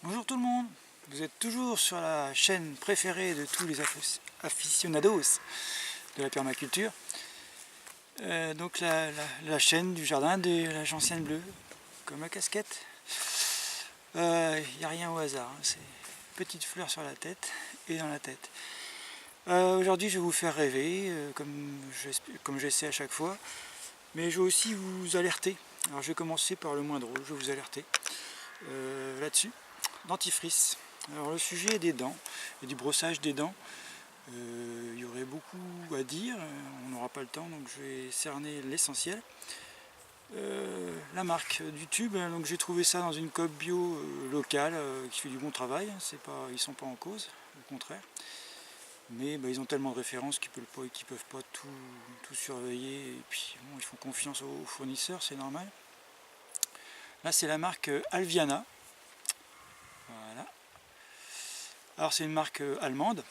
Bonjour tout le monde, vous êtes toujours sur la chaîne préférée de tous les aficionados de la permaculture. Donc la chaîne du jardin de la gentiane bleue, comme ma casquette. Il n'y a rien au hasard, hein, c'est petites fleurs sur la tête et dans la tête. Aujourd'hui je vais vous faire rêver, comme j'essaie à chaque fois, mais je vais aussi vous alerter. Alors je vais commencer par le moins drôle, je vais vous alerter là-dessus. Dentifrice. Alors le sujet est des dents et du brossage des dents. Il y aurait beaucoup à dire, on n'aura pas le temps, donc je vais cerner l'essentiel. La marque du tube, donc j'ai trouvé ça dans une coop bio locale qui fait du bon travail. Ils ne sont pas en cause, au contraire. Mais ils ont tellement de références qu'ils ne peuvent pas tout surveiller. Et puis bon, ils font confiance aux fournisseurs, c'est normal. Là c'est la marque Alviana. Voilà. Alors c'est une marque allemande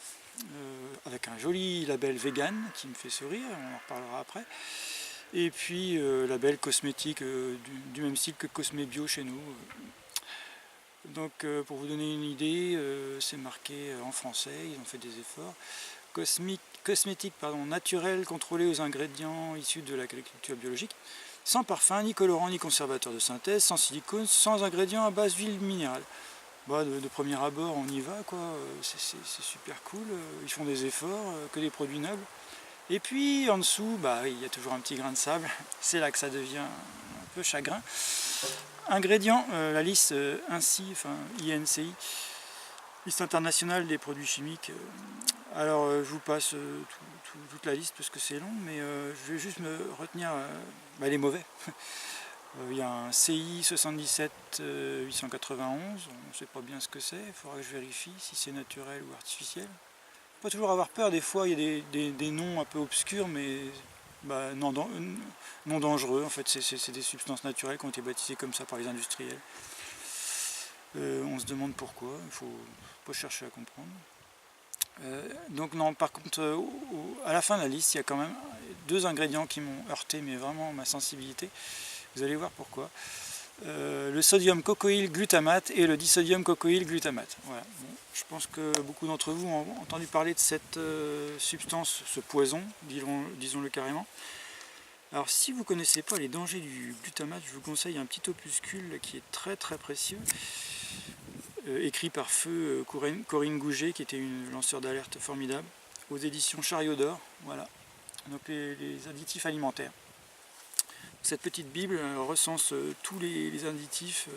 avec un joli label vegan qui me fait sourire, on en reparlera après. Et puis label cosmétique du même style que Cosme Bio chez nous. Donc pour vous donner une idée, c'est marqué en français, ils ont fait des efforts. Cosmétique naturel, contrôlé aux ingrédients issus de l'agriculture biologique, sans parfum, ni colorant, ni conservateur de synthèse, sans silicone, sans ingrédients à base d'huile minérale. De premier abord on y va quoi, c'est super cool, ils font des efforts, que des produits nobles. Et puis en dessous, il y a toujours un petit grain de sable, c'est là que ça devient un peu chagrin. Ingrédients, la liste INCI, liste internationale des produits chimiques. Alors je vous passe toute la liste parce que c'est long, mais je vais juste me retenir les mauvais. Il y a un CI 77 891, on ne sait pas bien ce que c'est, il faudra que je vérifie si c'est naturel ou artificiel. Il faut pas toujours avoir peur, des fois il y a des noms un peu obscurs, mais non dangereux. En fait, c'est des substances naturelles qui ont été baptisées comme ça par les industriels. On se demande pourquoi, il ne faut pas chercher à comprendre. Donc non, par contre, à la fin de la liste, il y a quand même deux ingrédients qui m'ont heurté, mais vraiment ma sensibilité. Vous allez voir pourquoi. Le sodium cocoïl glutamate et le disodium cocoïl glutamate. Voilà. Bon, je pense que beaucoup d'entre vous ont entendu parler de cette substance, ce poison, disons-le carrément. Alors si vous ne connaissez pas les dangers du glutamate, je vous conseille un petit opuscule qui est très très précieux, écrit par feu Corinne Gouget, qui était une lanceur d'alerte formidable, aux éditions Chariot d'Or. Voilà. Donc les additifs alimentaires. Cette petite bible recense tous les additifs,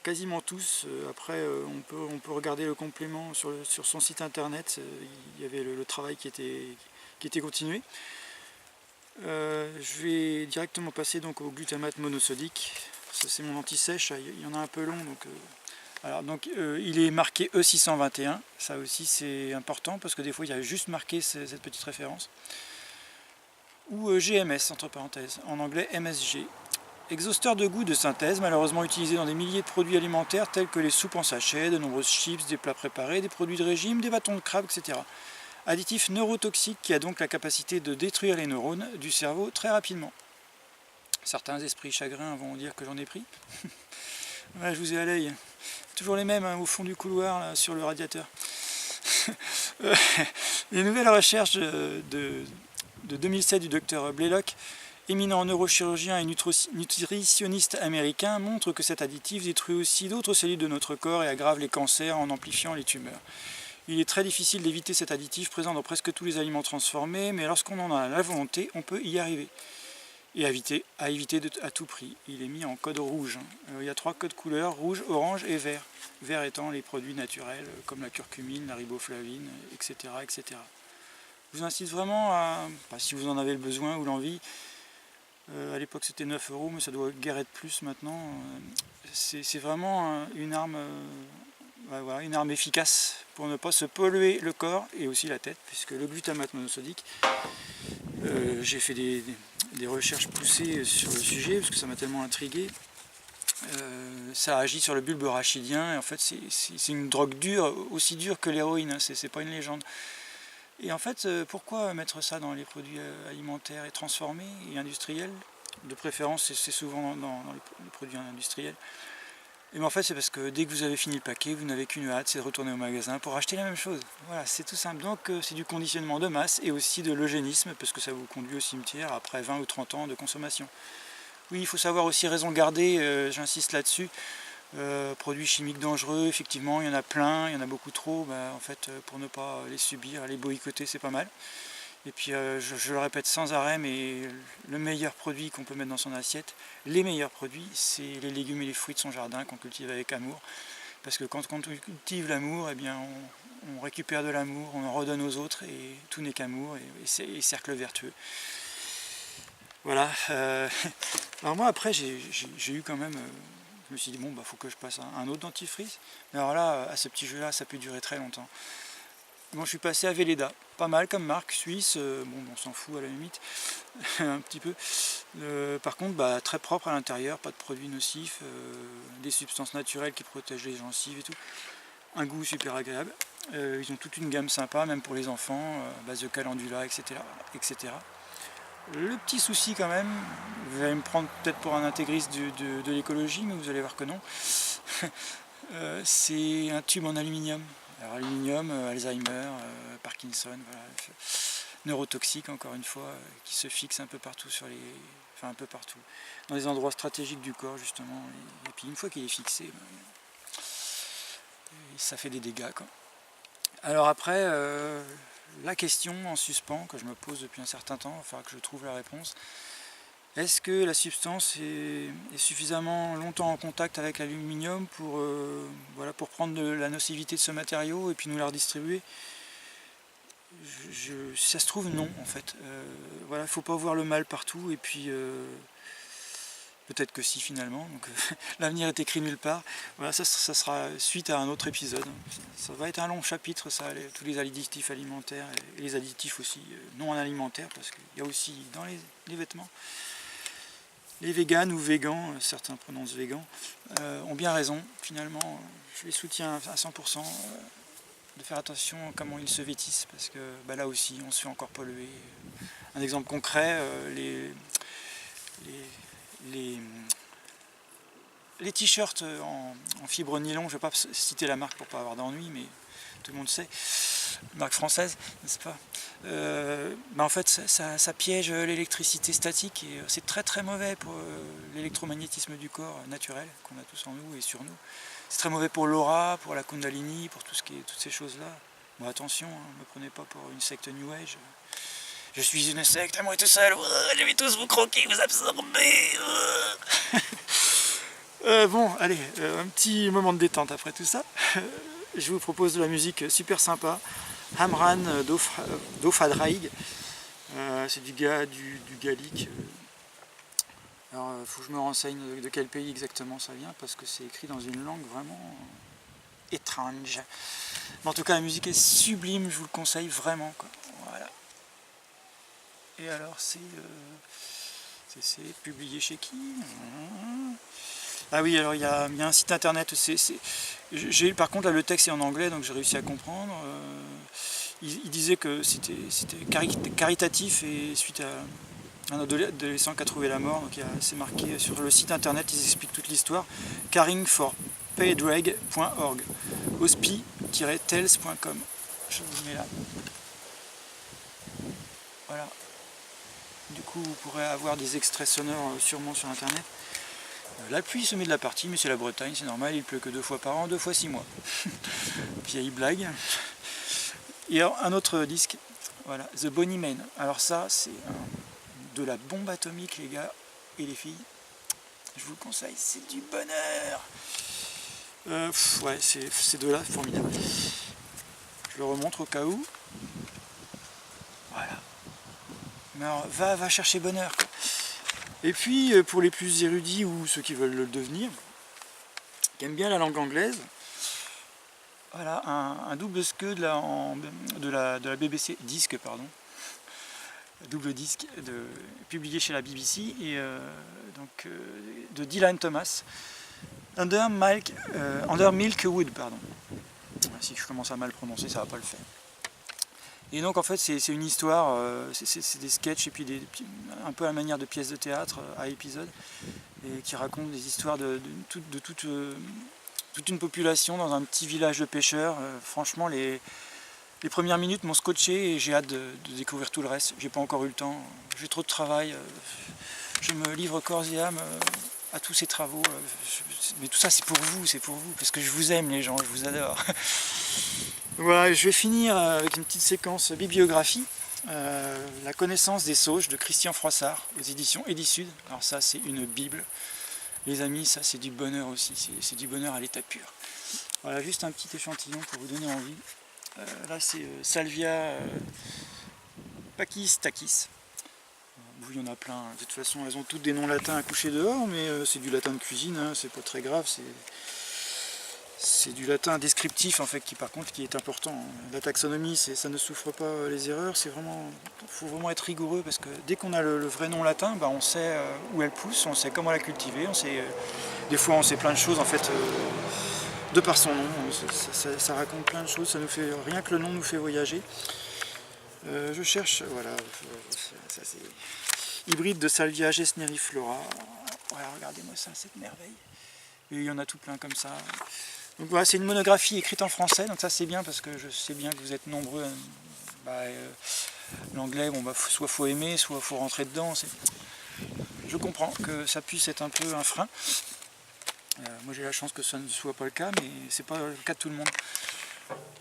quasiment tous. Après on peut regarder le complément sur son site internet, il y avait le travail qui était continué. Je vais directement passer donc au glutamate monosodique. Ça c'est mon anti-sèche, il y en a un peu long. Donc, il est marqué E621, ça aussi c'est important parce que des fois il y a juste marqué cette petite référence. Ou GMS entre parenthèses, en anglais MSG. Exhausteur de goût de synthèse, malheureusement utilisé dans des milliers de produits alimentaires tels que les soupes en sachet, de nombreuses chips, des plats préparés, des produits de régime, des bâtons de crabe, etc. Additif neurotoxique qui a donc la capacité de détruire les neurones du cerveau très rapidement. Certains esprits chagrins vont dire que j'en ai pris. Ouais, je vous ai à l'œil. Toujours les mêmes au fond du couloir là, sur le radiateur. Les nouvelles recherches de 2007 du docteur Blaylock, éminent neurochirurgien et nutritionniste américain, montre que cet additif détruit aussi d'autres cellules de notre corps et aggrave les cancers en amplifiant les tumeurs. Il est très difficile d'éviter cet additif présent dans presque tous les aliments transformés, mais lorsqu'on en a la volonté, on peut y arriver. Et à éviter à tout prix. Il est mis en code rouge. Il y a 3 codes couleurs, rouge, orange et vert. Vert étant les produits naturels comme la curcumine, la riboflavine, etc. etc. Je vous incite vraiment si vous en avez le besoin ou l'envie, à l'époque c'était 9 €, mais ça doit guère être plus maintenant. C'est vraiment une arme efficace pour ne pas se polluer le corps et aussi la tête, puisque le glutamate monosodique, j'ai fait des recherches poussées sur le sujet, parce que ça m'a tellement intrigué. Ça agit sur le bulbe rachidien, et en fait c'est une drogue dure, aussi dure que l'héroïne, hein, c'est pas une légende. Et en fait, pourquoi mettre ça dans les produits alimentaires et transformés et industriels? De préférence, c'est souvent dans les produits industriels. Et mais en fait c'est parce que dès que vous avez fini le paquet, vous n'avez qu'une hâte, c'est de retourner au magasin pour acheter la même chose. Voilà, c'est tout simple. Donc c'est du conditionnement de masse et aussi de l'eugénisme, parce que ça vous conduit au cimetière après 20 ou 30 ans de consommation. Oui, il faut savoir aussi raison garder, j'insiste là-dessus. Produits chimiques dangereux, effectivement, il y en a plein, il y en a beaucoup trop. En fait, pour ne pas les subir, les boycotter, c'est pas mal. Et puis je le répète sans arrêt, mais le meilleur produit qu'on peut mettre dans son assiette, les meilleurs produits, c'est les légumes et les fruits de son jardin qu'on cultive avec amour. Parce que quand on cultive l'amour, eh bien on récupère de l'amour, on en redonne aux autres, et tout n'est qu'amour, et c'est cercle vertueux. Voilà. Alors moi après j'ai eu quand même, je me suis dit bon faut que je passe un autre dentifrice. Mais alors là, à ce petit jeu là, ça peut durer très longtemps. Bon, je suis passé à Velleda, pas mal comme marque suisse, bon on s'en fout à la limite, un petit peu. Par contre très propre à l'intérieur, pas de produits nocifs, des substances naturelles qui protègent les gencives et tout. Un goût super agréable. Ils ont toute une gamme sympa, même pour les enfants, base de calendula, etc., etc. Le petit souci quand même, vous allez me prendre peut-être pour un intégriste de l'écologie, mais vous allez voir que non, c'est un tube en aluminium. Alors aluminium, Alzheimer, Parkinson, voilà, neurotoxique encore une fois, qui se fixe un peu partout un peu partout, dans les endroits stratégiques du corps justement, et puis une fois qu'il est fixé, ça fait des dégâts quoi. Alors après, la question en suspens que je me pose depuis un certain temps, il faudra que je trouve la réponse. Est-ce que la substance est suffisamment longtemps en contact avec l'aluminium pour prendre de la nocivité de ce matériau et puis nous la redistribuer? Si ça se trouve, non en fait. Il ne faut pas voir le mal partout, et puis peut-être que si finalement, donc l'avenir est écrit nulle part. Voilà, ça sera suite à un autre épisode. Ça va être un long chapitre, ça, tous les additifs alimentaires et les additifs aussi non alimentaires, parce qu'il y a aussi dans les vêtements. Les véganes ou végans, certains prononcent végan, ont bien raison. Finalement, je les soutiens à 100%, de faire attention à comment ils se vêtissent, parce que là aussi, on se fait encore polluer. Un exemple concret, les t-shirts en fibre nylon, je ne vais pas citer la marque pour ne pas avoir d'ennui, mais tout le monde sait, marque française, n'est-ce pas? En fait ça piège l'électricité statique, et c'est très très mauvais pour l'électromagnétisme du corps naturel qu'on a tous en nous et sur nous. C'est très mauvais pour l'aura, pour la kundalini, pour toutes ces choses-là. Bon, attention, ne me prenez pas pour une secte New Age. Je suis une secte, à moi tout seul, je vais tous vous croquer, vous absorber. Bon, allez, un petit moment de détente après tout ça. Je vous propose de la musique super sympa. Hamran d'Ofadraig. C'est du gallique. Alors il faut que je me renseigne de quel pays exactement ça vient, parce que c'est écrit dans une langue vraiment étrange. Mais en tout cas la musique est sublime, je vous le conseille vraiment quoi. Voilà. Et alors c'est publié chez qui? Ah oui, alors il y a un site internet, par contre là le texte est en anglais, donc j'ai réussi à comprendre. Il disait que c'était caritatif, et suite à un adolescent qui a trouvé la mort, donc c'est marqué sur le site internet, ils expliquent toute l'histoire. caringforpaydrag.org, hospi-tels.com. Je vous mets là. Voilà. Du coup vous pourrez avoir des extraits sonores sûrement sur internet. La pluie se met de la partie, mais c'est la Bretagne, c'est normal, il pleut que 2 fois par an, 2 fois 6 mois. Vieille blague. Et alors, un autre disque, voilà, The Bonnie Man. Alors ça, c'est de la bombe atomique, les gars et les filles. Je vous le conseille, c'est du bonheur. Ouais, ces deux-là, formidable. Je le remontre au cas où. Voilà. Mais alors, va chercher bonheur, quoi. Et puis, pour les plus érudits ou ceux qui veulent le devenir, qui aiment bien la langue anglaise, voilà, un double disque de la BBC, double disque publié chez la BBC, et de Dylan Thomas, Under Milk Wood, pardon. Si je commence à mal prononcer, ça va pas le faire. Et donc en fait c'est une histoire, c'est des sketchs et puis un peu à la manière de pièces de théâtre à épisodes, et qui raconte des histoires de toute une population dans un petit village de pêcheurs. Franchement, les premières minutes m'ont scotché et j'ai hâte de découvrir tout le reste. J'ai pas encore eu le temps, j'ai trop de travail. Je me livre corps et âme à tous ces travaux. Mais tout ça c'est pour vous, parce que je vous aime les gens, je vous adore. Voilà, je vais finir avec une petite séquence bibliographie. La connaissance des sauges de Christian Froissart aux éditions Edisud. Alors ça c'est une bible. Les amis, ça c'est du bonheur aussi, c'est du bonheur à l'état pur. Voilà, juste un petit échantillon pour vous donner envie. Là c'est Salvia Pakis Takis. Il y en a plein, de toute façon elles ont toutes des noms latins à coucher dehors, mais c'est du latin de cuisine, hein, c'est pas très grave, c'est du latin descriptif en fait qui par contre qui est important. La taxonomie, ça ne souffre pas les erreurs, faut vraiment être rigoureux parce que dès qu'on a le vrai nom latin, bah, on sait où elle pousse, on sait comment la cultiver, on sait, des fois on sait plein de choses en fait de par son nom, ça raconte plein de choses, ça nous fait, rien que le nom nous fait voyager. Je cherche, voilà, ça c'est hybride de Salvia gesneriflora. Voilà, regardez-moi ça, cette merveille. Et il y en a tout plein comme ça. Donc voilà, c'est une monographie écrite en français, donc ça c'est bien parce que je sais bien que vous êtes nombreux. L'anglais, bon, soit faut aimer, soit faut rentrer dedans. Je comprends que ça puisse être un peu un frein. Moi j'ai la chance que ça ne soit pas le cas, mais c'est pas le cas de tout le monde.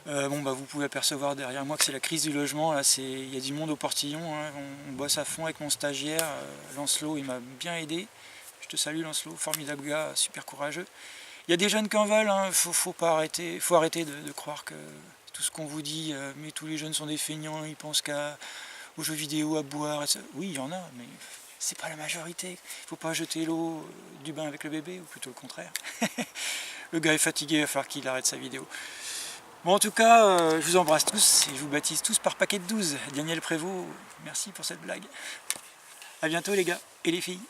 Vous pouvez apercevoir derrière moi que c'est la crise du logement, là il y a du monde au portillon, hein. On bosse à fond avec mon stagiaire, Lancelot, il m'a bien aidé. Je te salue Lancelot, formidable gars, super courageux. Il y a des jeunes qui en veulent, hein. Faut arrêter de croire que tout ce qu'on vous dit, mais tous les jeunes sont des feignants, ils pensent aux jeux vidéo, à boire, etc. Oui il y en a, mais c'est pas la majorité. Il faut pas jeter l'eau du bain avec le bébé, ou plutôt le contraire. Le gars est fatigué, il va falloir qu'il arrête sa vidéo. Bon, en tout cas, je vous embrasse tous et je vous baptise tous par paquet de 12. Daniel Prévost, merci pour cette blague. A bientôt les gars et les filles.